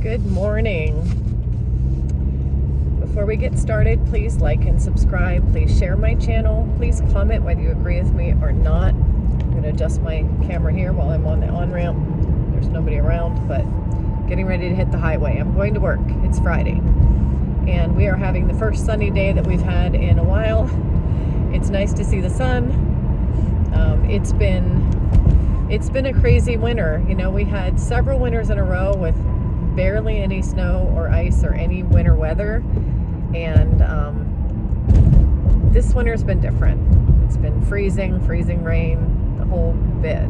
Good morning. Before we get started, please like and subscribe. Please share my channel. Please comment whether you agree with me or not. I'm going to adjust my camera here while I'm on the on-ramp. There's nobody around, but getting ready to hit the highway. I'm going to work. It's Friday. And we are having the first sunny day that we've had in a while. It's nice to see the sun. It's been a crazy winter. You know, we had several winters in a row with barely any snow or ice or any winter weather, and this winter's been different. It's been freezing rain, the whole bit.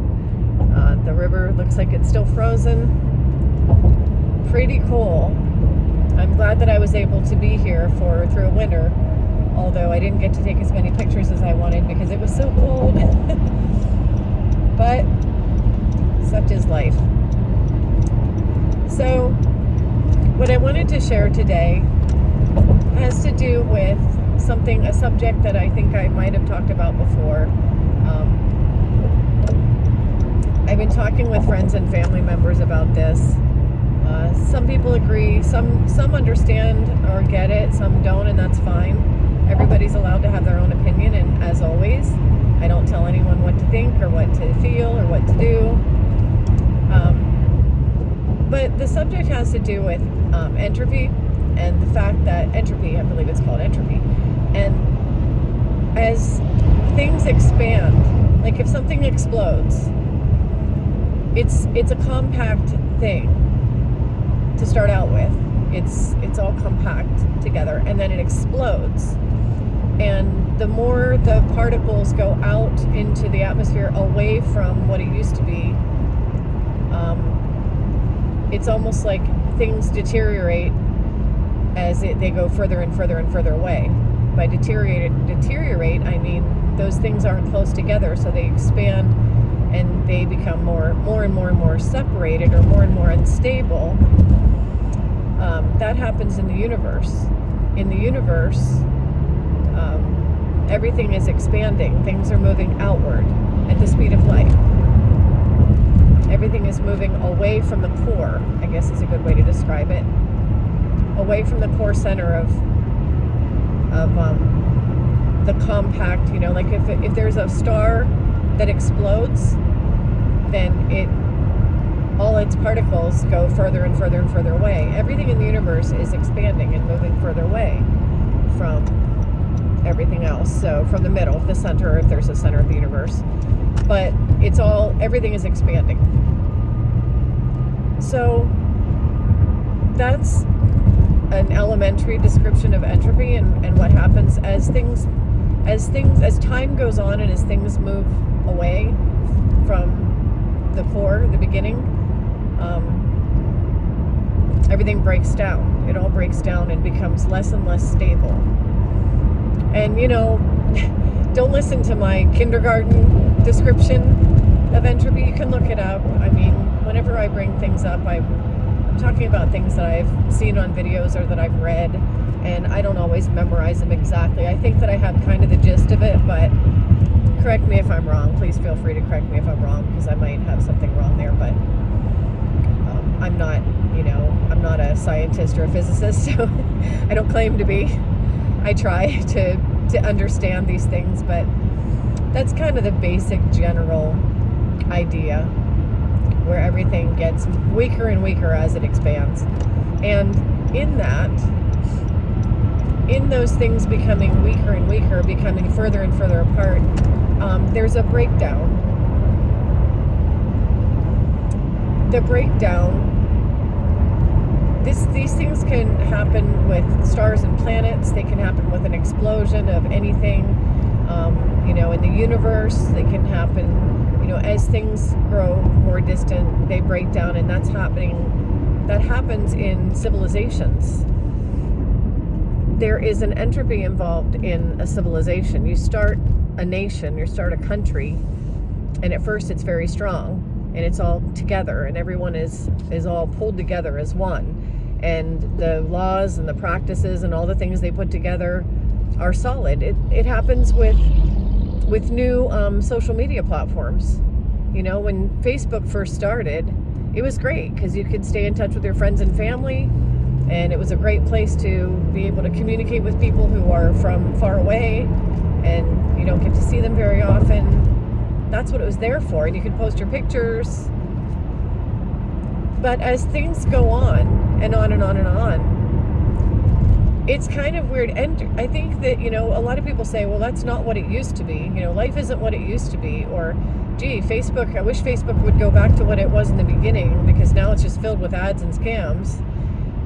The river looks like it's still frozen. Pretty cool. I'm glad that I was able to be here through a winter, although I didn't get to take as many pictures as I wanted because it was so cold. But such is life. So what I wanted to share today has to do with a subject that I think I might have talked about before. I've been talking with friends and family members about this. Some people agree, some understand or get it, some don't, and that's fine. Everybody's allowed to have their own opinion, and as always, I don't tell anyone what to think or what to feel or what to do. But the subject has to do with entropy, and the fact that entropy, I believe it's called entropy, and as things expand, like if something explodes, it's a compact thing to start out with. It's all compact together, and then it explodes. And the more the particles go out into the atmosphere away from what it used to be, it's almost like things deteriorate as they go further and further and further away. By deteriorate, I mean those things aren't close together, so they expand and they become more and more separated, or more and more unstable. That happens in the universe. In the universe, everything is expanding. Things are moving outward at the speed of light. Everything is moving away from the core, I guess is a good way to describe it. Away from the core center of the compact, you know, like if there's a star that explodes, then all its particles go further and further and further away. Everything in the universe is expanding and moving further away from everything else. So from the middle, the center, if there's a center of the universe. But everything is expanding. So that's an elementary description of entropy and what happens as time goes on and as things move away from the core, the beginning, everything breaks down. It all breaks down and becomes less and less stable. And, you know, don't listen to my kindergarten description of entropy. You can look it up. I mean, whenever I bring things up, I'm talking about things that I've seen on videos or that I've read, and I don't always memorize them exactly. I think that I have kind of the gist of it, but correct me if I'm wrong. Please feel free to correct me if I'm wrong, because I might have something wrong there, but I'm not a scientist or a physicist, so I don't claim to be. I try to understand these things, but that's kind of the basic general idea, where everything gets weaker and weaker as it expands. And in those things becoming weaker and weaker, becoming further and further apart, there's a breakdown. The breakdown, these things can happen with stars and planets. They can happen with an explosion of anything, in the universe. They can happen, as things grow more distant, they break down, and that happens in civilizations. There is an entropy involved in a civilization. You start a nation, you start a country, and at first it's very strong, and it's all together, and everyone is all pulled together as one. And the laws and the practices and all the things they put together are solid. It happens with new social media platforms. When Facebook first started, it was great because you could stay in touch with your friends and family, and it was a great place to be able to communicate with people who are from far away and you don't get to see them very often. That's what it was there for, and you could post your pictures. But as things go on and on and on and on, it's kind of weird. And I think that, a lot of people say, well, that's not what it used to be. Life isn't what it used to be. Or, gee, Facebook, I wish Facebook would go back to what it was in the beginning, because now it's just filled with ads and scams.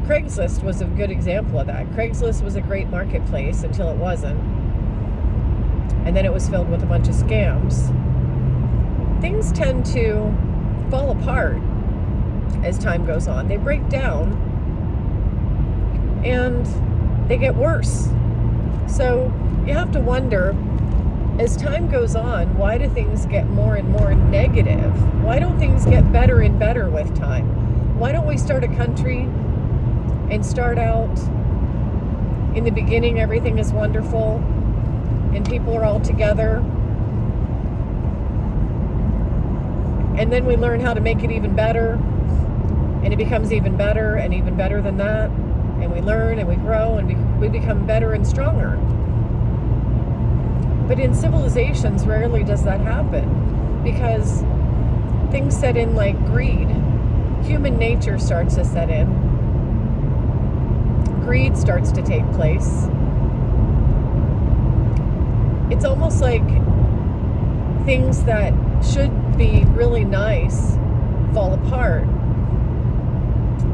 Craigslist was a good example of that. Craigslist was a great marketplace until it wasn't. And then it was filled with a bunch of scams. Things tend to fall apart as time goes on. They break down and they get worse. So you have to wonder, as time goes on, why do things get more and more negative? Why don't things get better and better with time? Why don't we start a country and start out in the beginning, everything is wonderful and people are all together, and then we learn how to make it even better, and it becomes even better and even better than that, and we learn and we grow and we become better and stronger. But in civilizations, rarely does that happen, because things set in like greed. Human nature starts to set in. Greed starts to take place. It's almost like things that should be really nice fall apart.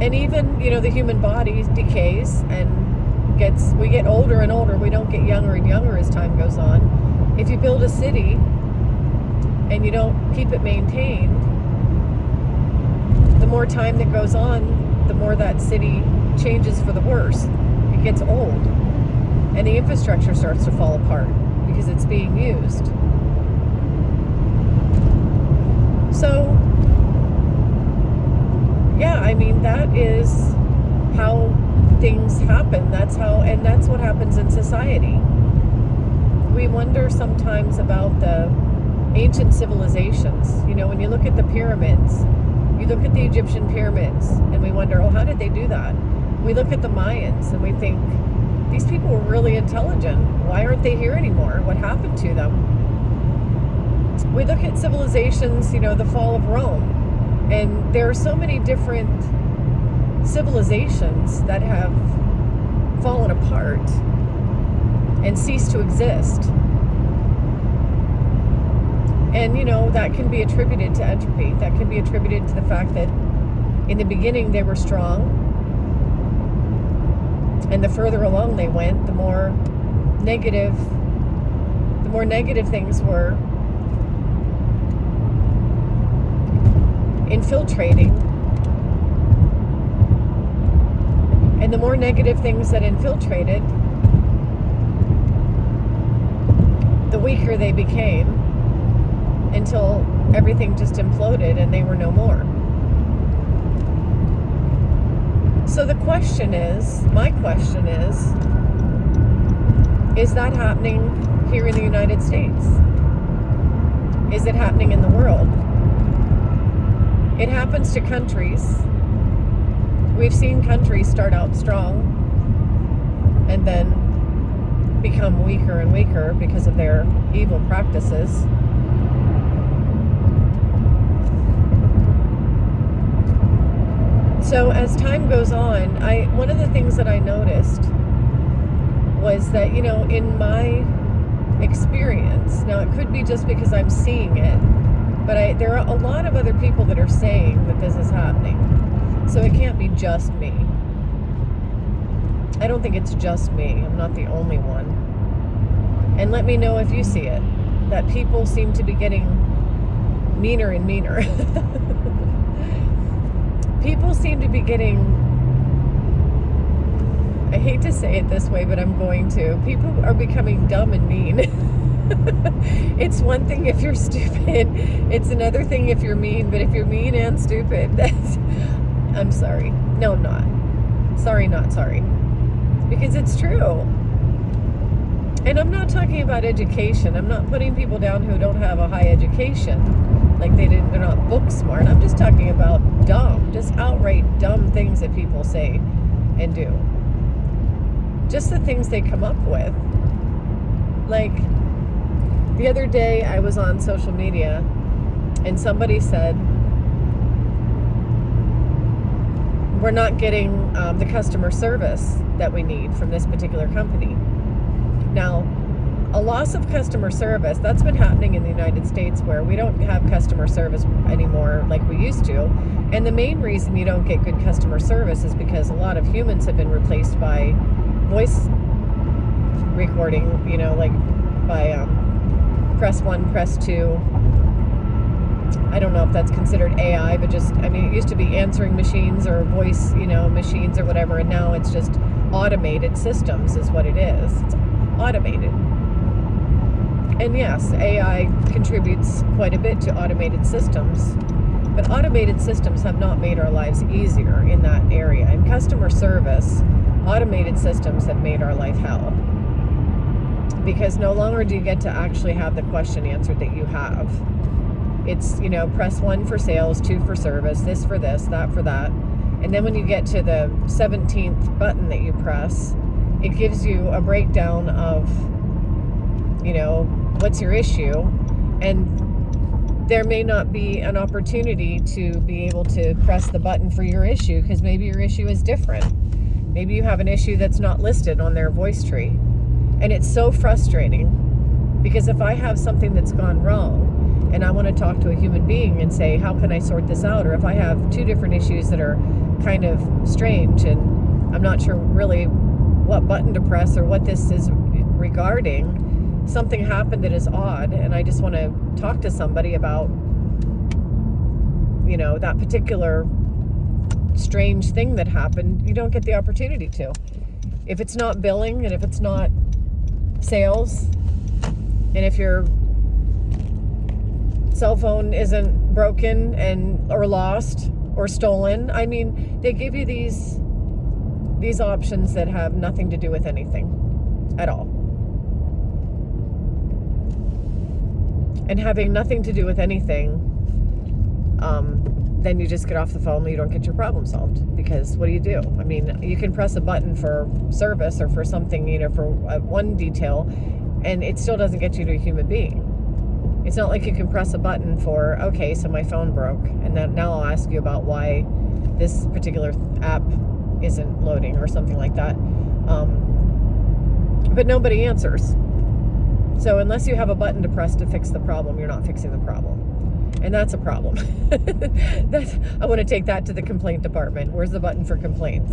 And even, the human body decays and we get older and older. We don't get younger and younger as time goes on. If you build a city and you don't keep it maintained, the more time that goes on, the more that city changes for the worse. It gets old. And the infrastructure starts to fall apart because it's being used. So, yeah, that is how things happen. That's what happens in society. We wonder sometimes about the ancient civilizations. When you look at the pyramids, you look at the Egyptian pyramids, and we wonder, how did they do that? We look at the Mayans, and we think, these people were really intelligent. Why aren't they here anymore? What happened to them? We look at civilizations, the fall of Rome, and there are so many different civilizations that have fallen apart and ceased to exist. And, that can be attributed to entropy. That can be attributed to the fact that in the beginning they were strong, and the further along they went, the more negative things were infiltrating. And the more negative things that infiltrated, the weaker they became, until everything just imploded and they were no more. So my question is, is that happening here in the United States? Is it happening in the world? It happens to countries. We've seen countries start out strong and then become weaker and weaker because of their evil practices. So as time goes on, one of the things that I noticed was that, in my experience, now it could be just because I'm seeing it, but there are a lot of other people that are saying that this is happening. So it can't be just me. I don't think it's just me. I'm not the only one. And let me know if you see it, that people seem to be getting meaner and meaner. People seem to be getting, I hate to say it this way, but I'm going to. People are becoming dumb and mean. It's one thing if you're stupid. It's another thing if you're mean. But if you're mean and stupid, I'm sorry. No, I'm not. Sorry, not sorry. Because it's true. And I'm not talking about education. I'm not putting people down who don't have a high education. Like they're not book smart. I'm just talking about dumb, just outright dumb things that people say and do. Just the things they come up with. Like the other day I was on social media and somebody said, we're not getting the customer service that we need from this particular company. Now, a loss of customer service, that's been happening in the United States where we don't have customer service anymore like we used to. And the main reason you don't get good customer service is because a lot of humans have been replaced by voice recording, like by press 1, press 2. I don't know if that's considered AI, but it used to be answering machines or voice, machines or whatever. And now it's just automated systems is what it is. It's automated. And yes, AI contributes quite a bit to automated systems, but automated systems have not made our lives easier in that area. In customer service, automated systems have made our life hell. Because no longer do you get to actually have the question answered that you have. It's, press 1 for sales, 2 for service, this for this, that for that. And then when you get to the 17th button that you press, it gives you a breakdown of, what's your issue. And there may not be an opportunity to be able to press the button for your issue because maybe your issue is different. Maybe you have an issue that's not listed on their voice tree. And it's so frustrating because if I have something that's gone wrong and I want to talk to a human being and say, how can I sort this out? Or if I have 2 different issues that are kind of strange and I'm not sure really what button to press or what this is regarding, something happened that is odd and I just want to talk to somebody about, that particular strange thing that happened, you don't get the opportunity to. If it's not billing and if it's not sales and if your cell phone isn't broken or lost or stolen, they give you these options that have nothing to do with anything at all. And having nothing to do with anything, then you just get off the phone and you don't get your problem solved. Because what do? You can press a button for service or for something, for one detail, and it still doesn't get you to a human being. It's not like you can press a button for, okay, so my phone broke, and then now I'll ask you about why this particular app isn't loading or something like that. But nobody answers. So unless you have a button to press to fix the problem, you're not fixing the problem. And that's a problem. I want to take that to the complaint department. Where's the button for complaints?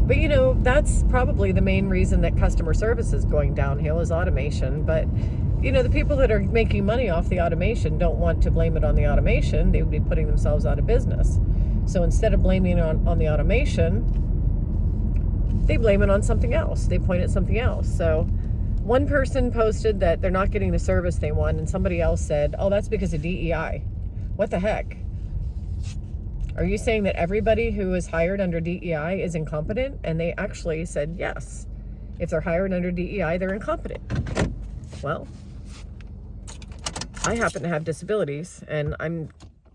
But that's probably the main reason that customer service is going downhill is automation. But the people that are making money off the automation don't want to blame it on the automation. They would be putting themselves out of business. So instead of blaming it on the automation, they blame it on something else. They point at something else. So one person posted that they're not getting the service they want, and somebody else said, oh, that's because of DEI. What the heck? Are you saying that everybody who is hired under DEI is incompetent? And they actually said, yes. If they're hired under DEI, they're incompetent. Well, I happen to have disabilities, and I'm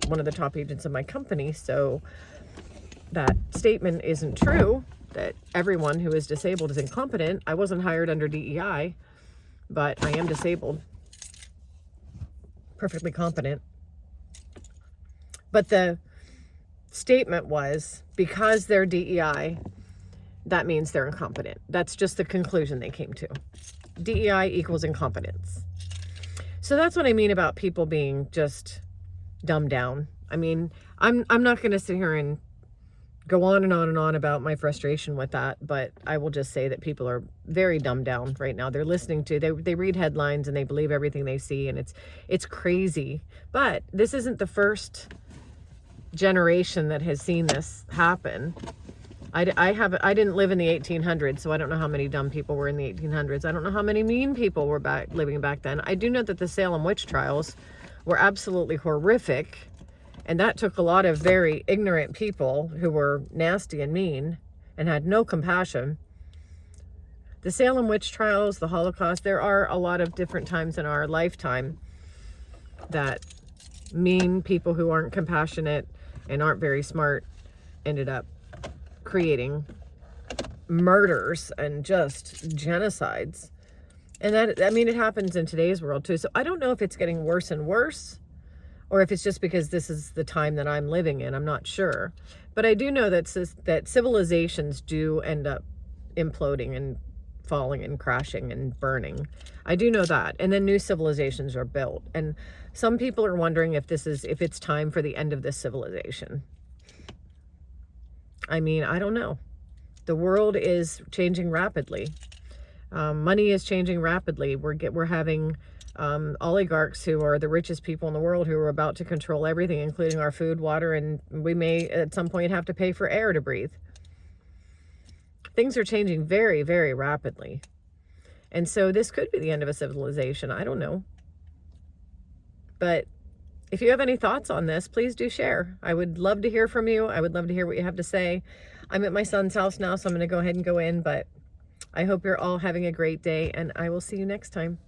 one of the top agents of my company, so that statement isn't true. That everyone who is disabled is incompetent. I wasn't hired under DEI, but I am disabled. Perfectly competent. But the statement was, because they're DEI, that means they're incompetent. That's just the conclusion they came to. DEI equals incompetence. So that's what I mean about people being just dumbed down. I'm not going to sit here and go on and on and on about my frustration with that, but I will just say that people are very dumbed down right now. They're listening to, they read headlines and they believe everything they see, and it's crazy. But this isn't the first generation that has seen this happen. I didn't live in the 1800s, so I don't know how many dumb people were in the 1800s. I don't know how many mean people were living back then. I do know that the Salem witch trials were absolutely horrific. And that took a lot of very ignorant people who were nasty and mean and had no compassion. The Salem witch trials, the Holocaust, there are a lot of different times in our lifetime that mean people who aren't compassionate and aren't very smart ended up creating murders and just genocides. And that, I mean, it happens in today's world too. So I don't know if it's getting worse and worse, or if it's just because this is the time that I'm living in. I'm not sure. But I do know that civilizations do end up imploding and falling and crashing and burning. I do know that. And then new civilizations are built. And some people are wondering if it's time for the end of this civilization. I mean, I don't know. The world is changing rapidly. Money is changing rapidly. We're having oligarchs who are the richest people in the world who are about to control everything, including our food, water, and we may at some point have to pay for air to breathe. Things are changing very, very rapidly. And so this could be the end of a civilization. I don't know. But if you have any thoughts on this, please do share. I would love to hear from you. I would love to hear what you have to say. I'm at my son's house now, so I'm going to go ahead and go in, but I hope you're all having a great day, and I will see you next time.